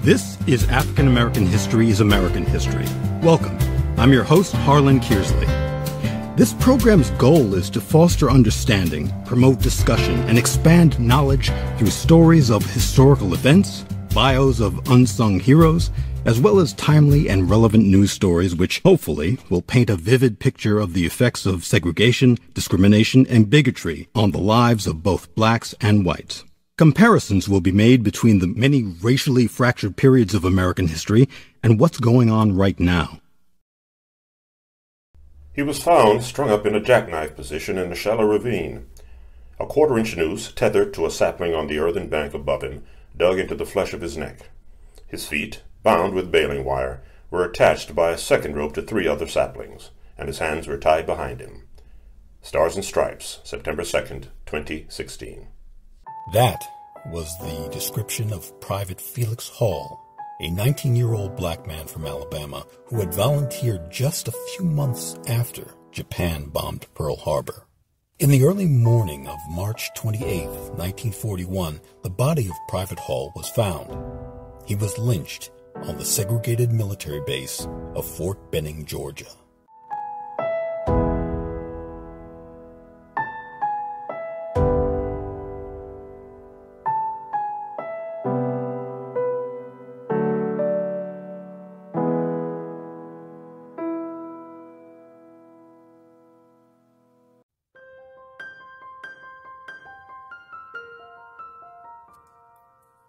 This is African American History is American History. Welcome. I'm your host, Harlan Kearsley. This program's goal is to foster understanding, promote discussion, and expand knowledge through stories of historical events, bios of unsung heroes, as well as timely and relevant news stories which, hopefully, will paint a vivid picture of the effects of segregation, discrimination, and bigotry on the lives of both blacks and whites. Comparisons will be made between the many racially fractured periods of American history and what's going on right now. He was found strung up in a jackknife position in a shallow ravine. A quarter-inch noose, tethered to a sapling on the earthen bank above him, dug into the flesh of his neck. His feet, bound with baling wire, were attached by a second rope to 3 other saplings, and his hands were tied behind him. Stars and Stripes, September 2nd, 2016. That was the description of Private Felix Hall, a 19-year-old black man from Alabama who had volunteered just a few months after Japan bombed Pearl Harbor. In the early morning of March 28, 1941, the body of Private Hall was found. He was lynched on the segregated military base of Fort Benning, Georgia.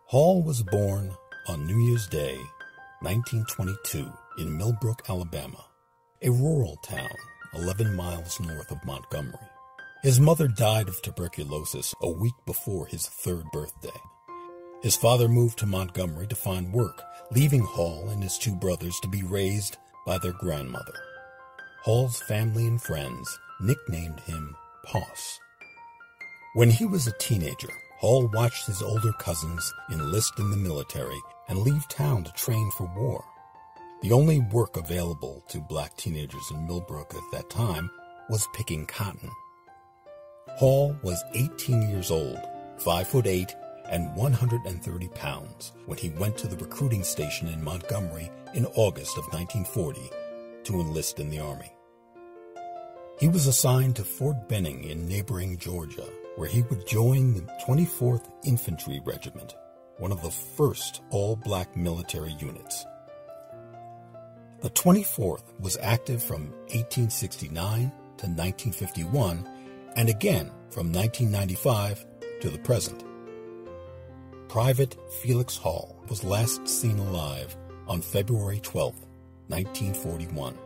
Hall was born on New Year's Day, 1922, in Millbrook, Alabama, a rural town 11 miles north of Montgomery. His mother died of tuberculosis a week before his 3rd birthday. His father moved to Montgomery to find work, leaving Hall and his 2 brothers to be raised by their grandmother. Hall's family and friends nicknamed him Poss. When he was a teenager, Hall watched his older cousins enlist in the military and leave town to train for war. The only work available to black teenagers in Millbrook at that time was picking cotton. Hall was 18 years old, 5'8", and 130 pounds when he went to the recruiting station in Montgomery in August of 1940 to enlist in the Army. He was assigned to Fort Benning in neighboring Georgia, where he would join the 24th Infantry Regiment, one of the first all-black military units. The 24th was active from 1869 to 1951, and again from 1995 to the present. Private Felix Hall was last seen alive on February 12, 1941,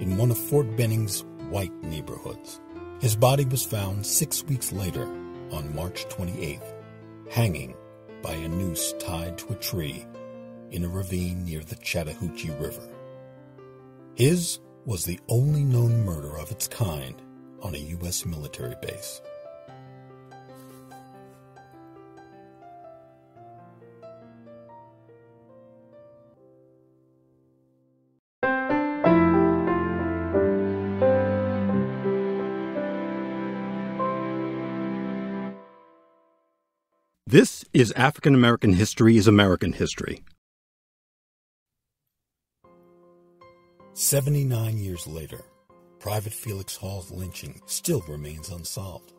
in one of Fort Benning's white neighborhoods. His body was found 6 weeks later, on March 28th, hanging by a noose tied to a tree in a ravine near the Chattahoochee River. His was the only known murder of its kind on a U.S. military base. This is African American History is American History. 79 years later, Private Felix Hall's lynching still remains unsolved,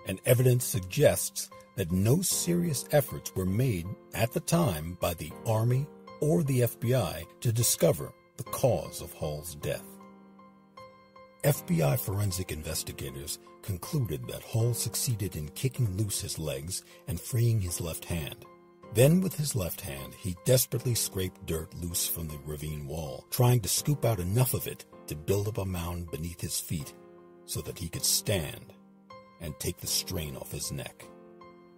and evidence suggests that no serious efforts were made at the time by the Army or the FBI to discover the cause of Hall's death. FBI forensic investigators concluded that Hall succeeded in kicking loose his legs and freeing his left hand. Then with his left hand, he desperately scraped dirt loose from the ravine wall, trying to scoop out enough of it to build up a mound beneath his feet so that he could stand and take the strain off his neck.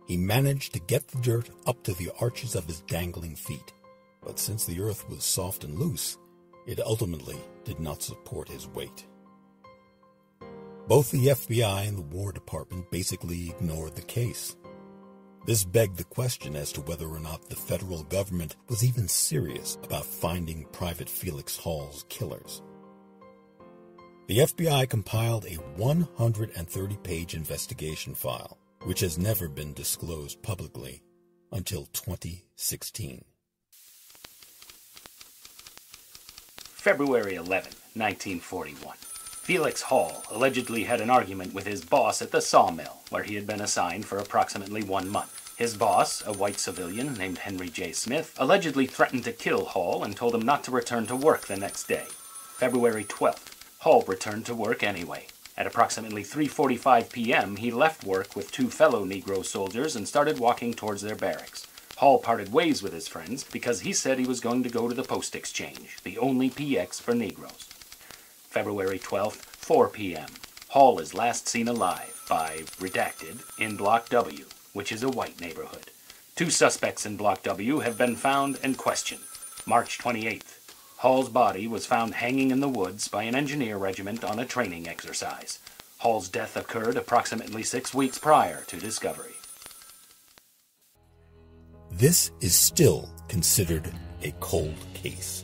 He managed to get the dirt up to the arches of his dangling feet, but since the earth was soft and loose, it ultimately did not support his weight. Both the FBI and the War Department basically ignored the case. This begged the question as to whether or not the federal government was even serious about finding Private Felix Hall's killers. The FBI compiled a 130-page investigation file, which has never been disclosed publicly until 2016. February 11, 1941. Felix Hall allegedly had an argument with his boss at the sawmill, where he had been assigned for approximately 1 month. His boss, a white civilian named Henry J. Smith, allegedly threatened to kill Hall and told him not to return to work the next day. February 12th, Hall returned to work anyway. At approximately 3:45 p.m., he left work with 2 fellow Negro soldiers and started walking towards their barracks. Hall parted ways with his friends because he said he was going to go to the post exchange, the only PX for Negroes. February 12th, 4 p.m. Hall is last seen alive by redacted in Block W, which is a white neighborhood. 2 suspects in Block W have been found and questioned. March 28th. Hall's body was found hanging in the woods by an engineer regiment on a training exercise. Hall's death occurred approximately 6 weeks prior to discovery. This is still considered a cold case.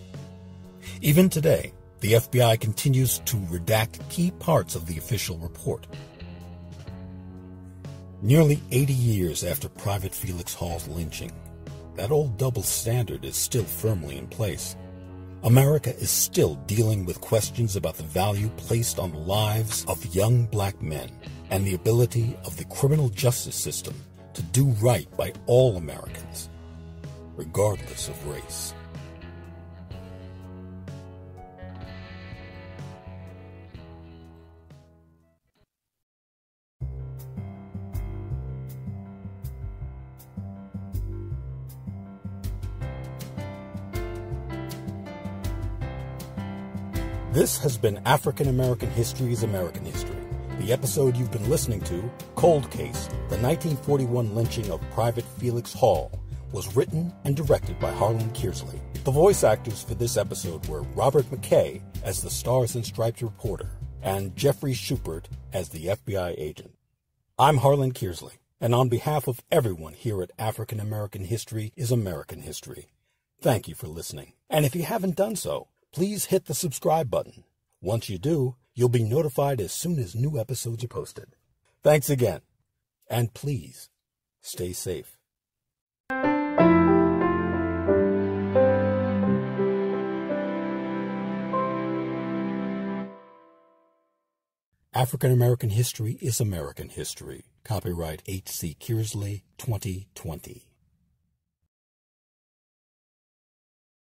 Even today, the FBI continues to redact key parts of the official report. Nearly 80 years after Private Felix Hall's lynching, that old double standard is still firmly in place. America is still dealing with questions about the value placed on the lives of young black men and the ability of the criminal justice system to do right by all Americans, regardless of race. This has been African American History is American History. The episode you've been listening to, Cold Case, the 1941 lynching of Private Felix Hall, was written and directed by Harlem Kearsley. The voice actors for this episode were Robert McKay as the Stars and Stripes reporter and Jeffrey Schubert as the FBI agent. I'm Harlan Kearsley, and on behalf of everyone here at African American History is American History, thank you for listening. And if you haven't done so, please hit the subscribe button. Once you do, you'll be notified as soon as new episodes are posted. Thanks again, and please stay safe. African American History is American History. Copyright H.C. Kearsley, 2020.